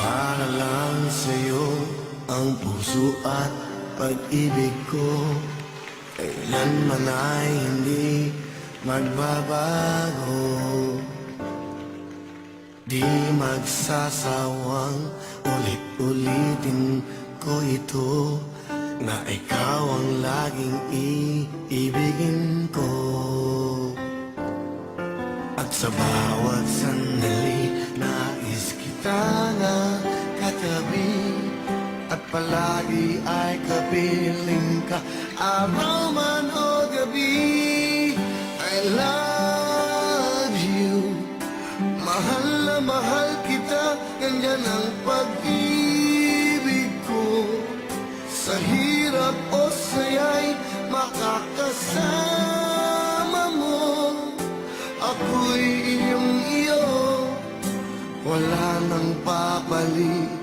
Para lang sa'yo ang puso at pag-ibig ko, kailanman ay hindi magbabago. Di magsasawang ulit-ulitin ko ito, na ikaw ang laging iibigin ko. At sa bawat sandali, nais kita na katabi, at palagi ay kapiling ka, araw man o gabi. I love you, mahal na mahal kita, ganyan ang pag-ibig ko. Sa hirap o saya'y makakasama mo, ako'y iyong iyo, wala nang papalit,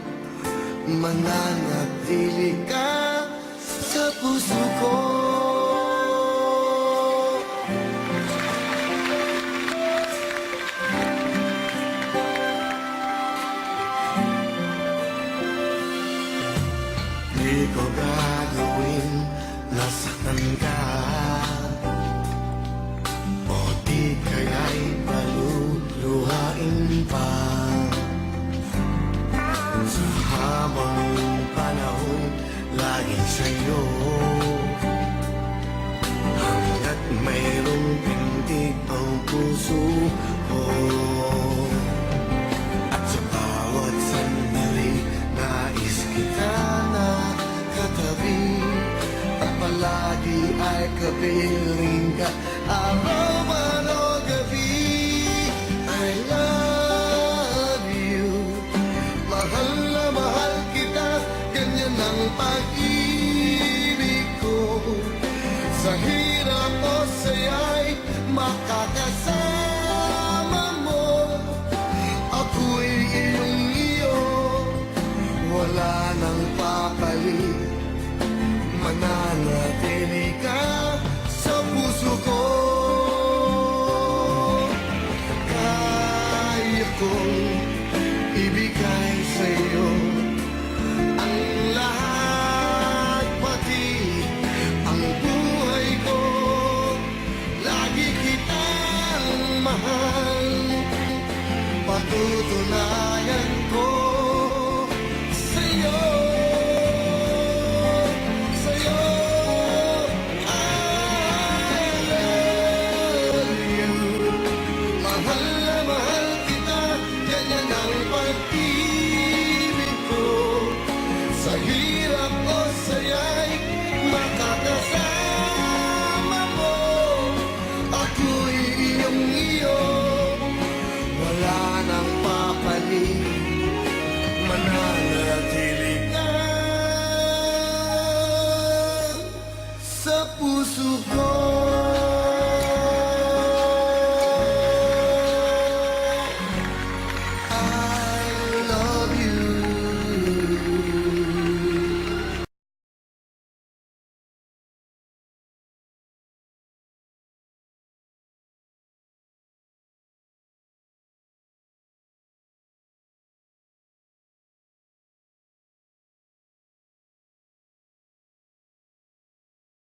mananatili ka sa puso ko. Di ko gagawin, nasaktan ka, o di kaya'y paluluhain pa. Sa habang panahon, laging sa'yo, hanggat mayroong pintig ang puso ko. At sa bawat sandali, nais kita na katabi, at palagi ay kapiling ka, araw man o gabi. I love you, mahal na mahal kita, ganyan ang pag-ibig ko. Sa hirap o saya'y makakasama mo, ako'y iyong iyo, wala nang papalit, mananatili ka sa puso ko. Kaya kong ibigay sa'yo ang lahat, pati ang buhay ko. Lagi kitang mahal, patutunayan